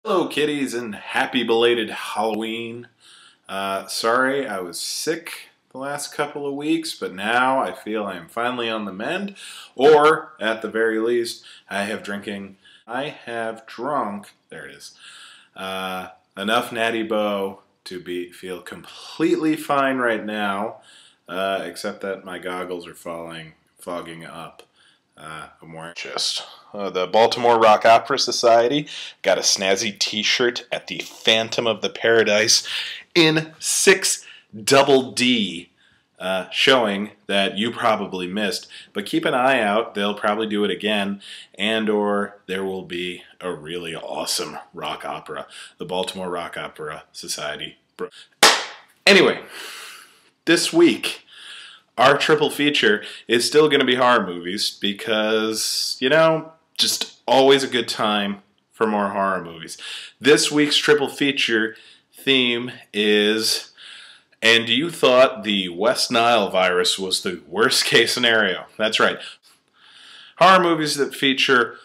Hello kitties and happy belated Halloween. Sorry I was sick the last couple of weeks, but now I feel I am finally on the mend, or at the very least I have drunk, there it is, enough Natty Boh to feel completely fine right now, except that my goggles are fogging up. I'm wearing the Baltimore Rock Opera Society. Got a snazzy t-shirt at the Phantom of the Paradise in 6 double D, showing that you probably missed. But keep an eye out. They'll probably do it again, and or there will be a really awesome rock opera. The Baltimore Rock Opera Society. Anyway, this week our triple feature is still going to be horror movies because, you know, just always a good time for more horror movies. This week's triple feature theme is, and you thought the West Nile virus was the worst case scenario. That's right. Horror movies that feature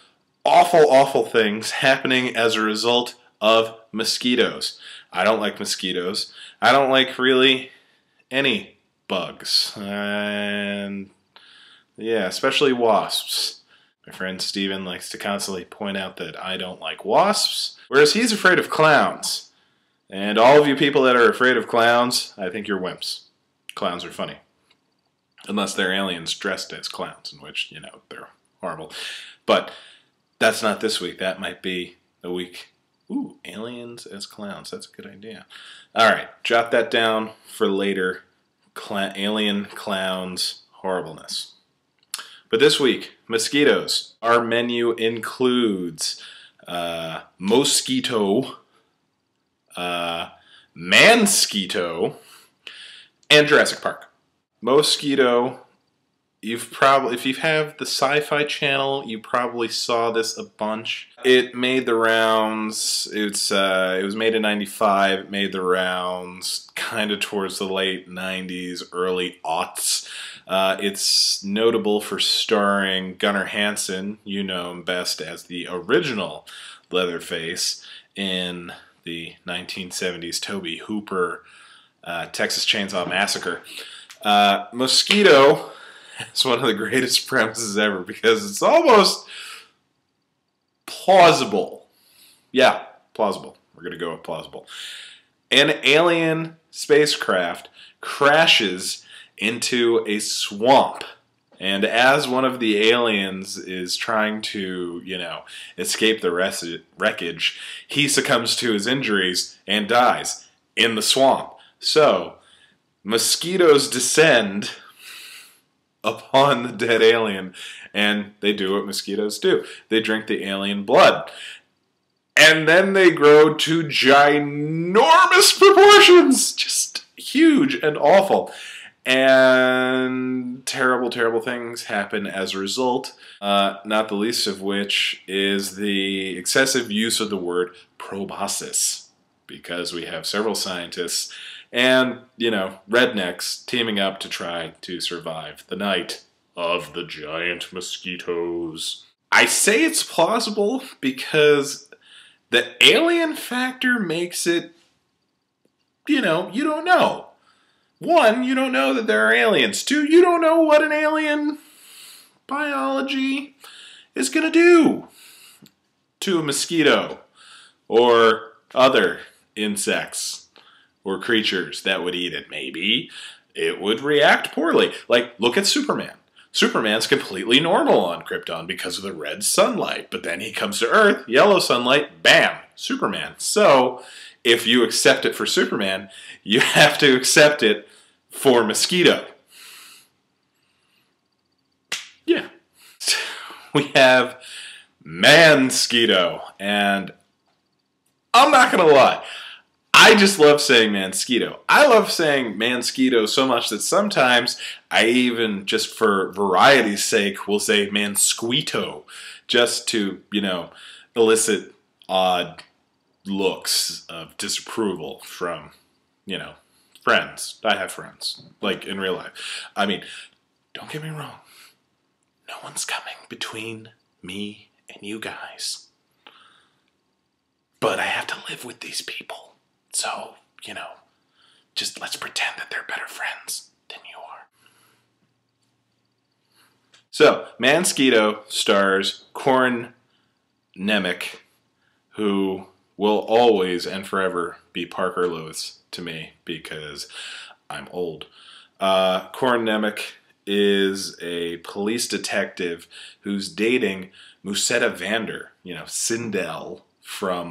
awful, awful things happening as a result of mosquitoes. I don't like mosquitoes. I don't like really any bugs, and yeah, especially wasps. My friend Steven likes to constantly point out that I don't like wasps, whereas he's afraid of clowns. And all of you people that are afraid of clowns, I think you're wimps. Clowns are funny. Unless they're aliens dressed as clowns, in which, you know, they're horrible. But that's not this week. That might be a week. Ooh, aliens as clowns. That's a good idea. Alright, jot that down for later. Alien clowns horribleness. But this week, mosquitoes. Our menu includes mosquito, mansquito, and Jurassic Park. Mosquito, if you have the Sci-Fi Channel, you probably saw this a bunch. It made the rounds. It was made in '95. It made the rounds kind of towards the late '90s, early aughts. It's notable for starring Gunnar Hansen. You know him best as the original Leatherface in the 1970s Tobe Hooper Texas Chainsaw Massacre. Mosquito. It's one of the greatest premises ever because it's almost plausible. Yeah, plausible. We're going to go with plausible. An alien spacecraft crashes into a swamp. And as one of the aliens is trying to, you know, escape the wreckage, he succumbs to his injuries and dies in the swamp. So, mosquitoes descend upon the dead alien, and they do what mosquitoes do. They drink the alien blood. And then they grow to ginormous proportions! Just huge and awful. And terrible, terrible things happen as a result, not the least of which is the excessive use of the word proboscis, because we have several scientists and, you know, rednecks teaming up to try to survive the night of the giant mosquitoes. I say it's plausible because the alien factor makes it, you know, you don't know. 1, you don't know that there are aliens. 2, you don't know what an alien biology is going to do to a mosquito or other insects or creatures that would eat it. Maybe it would react poorly. Like, look at Superman. Superman's completely normal on Krypton because of the red sunlight, but then he comes to Earth, yellow sunlight, bam, Superman. So, if you accept it for Superman, you have to accept it for mosquito. Yeah. We have mansquito, and I'm not going to lie. I just love saying mansquito. I love saying mansquito so much that sometimes I even, just for variety's sake, will say mansquito, just to, you know, elicit odd looks of disapproval from, you know, friends. I have friends, like in real life. I mean, don't get me wrong. No one's coming between me and you guys. But I live with these people. So, you know, just let's pretend that they're better friends than you are. So, Mansquito stars Corin Nemec, who will always and forever be Parker Lewis to me because I'm old. Corin Nemec is a police detective who's dating Musetta Vander, you know, Sindel from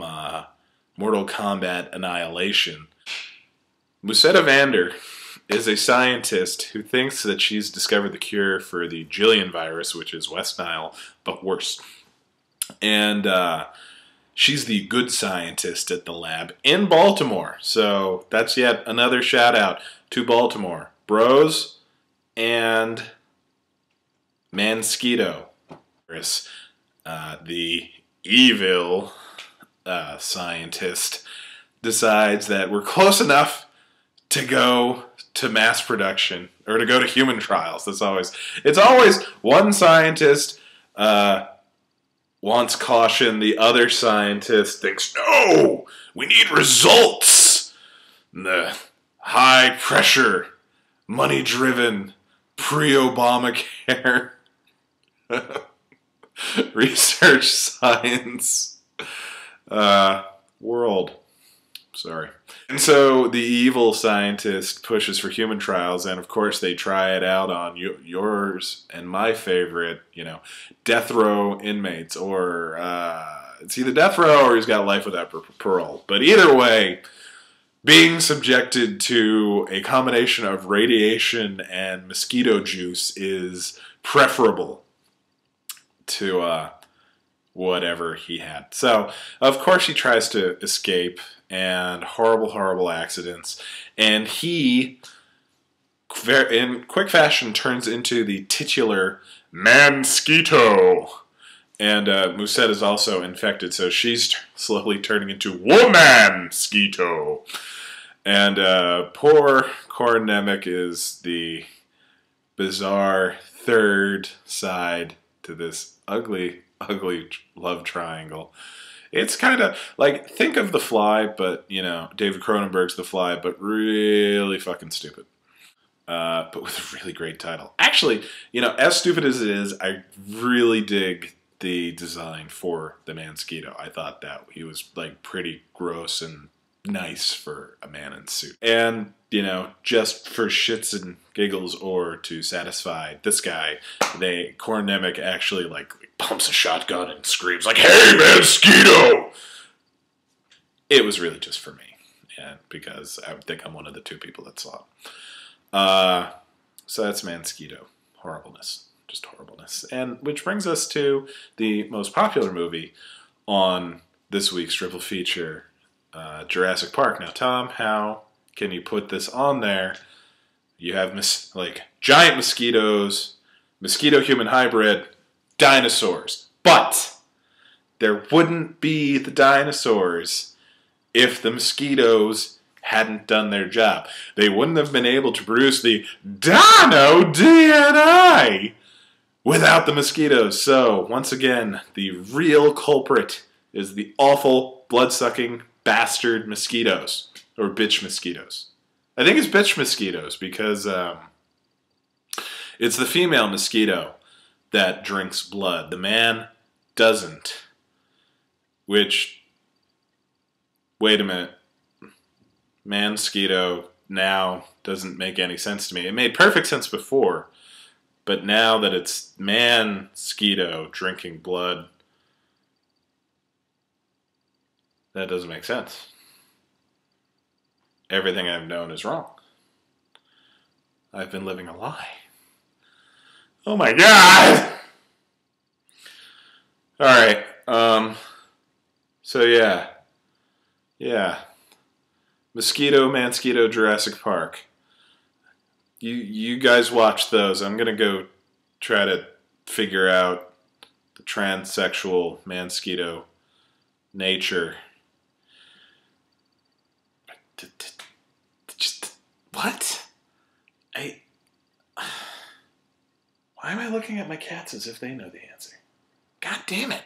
Mortal Kombat Annihilation. Musetta Vander is a scientist who thinks that she's discovered the cure for the Jillian virus, which is West Nile, but worse. And she's the good scientist at the lab in Baltimore. So that's yet another shout out to Baltimore. Bros and Mansquito. The evil scientist decides that we're close enough to go to mass production or to go to human trials. It's always one scientist wants caution, the other scientist thinks, no, we need results. And the high pressure, money driven, pre-Obamacare research science world. Sorry. And so the evil scientist pushes for human trials, and of course they try it out on yours and my favorite, you know, death row inmates, or it's either death row or he's got life without parole. But either way, being subjected to a combination of radiation and mosquito juice is preferable to whatever he had. So, of course, he tries to escape, and horrible, horrible accidents. And he, in quick fashion, turns into the titular Mansquito. And Musette is also infected, so she's slowly turning into Womansquito. And poor Corin Nemec is the bizarre third side to this ugly, ugly love triangle. It's kind of like, think of The Fly, but, you know, David Cronenberg's The Fly, but really fucking stupid. But with a really great title. Actually, you know, as stupid as it is, I really dig the design for the Mansquito. I thought that he was, like, pretty gross and nice for a man in a suit. And, you know, just for shits and giggles or to satisfy this guy, Corin Nemec actually, like, pumps a shotgun and screams like, "Hey, Mansquito!" It was really just for me, and because I think I'm one of the two people that saw it. So that's Mansquito. Horribleness. Just horribleness. And which brings us to the most popular movie on this week's triple feature, Jurassic Park. Now, Tom, how can you put this on there? You have like giant mosquitoes, mosquito-human hybrid, dinosaurs. But there wouldn't be the dinosaurs if the mosquitoes hadn't done their job. They wouldn't have been able to produce the dino DNA without the mosquitoes. So, once again, the real culprit is the awful, blood-sucking bastard mosquitoes. Or bitch mosquitoes. I think it's bitch mosquitoes because it's the female mosquito that drinks blood. The man doesn't. Which, wait a minute. Mansquito now doesn't make any sense to me. It made perfect sense before, but now that it's Mansquito drinking blood, that doesn't make sense. Everything I've known is wrong. I've been living a lie. Oh my God! Alright, so yeah. Mosquito, Mansquito, Jurassic Park. You guys watch those. I'm gonna go try to figure out the transsexual Mansquito nature. What? Why am I looking at my cats as if they know the answer? God damn it.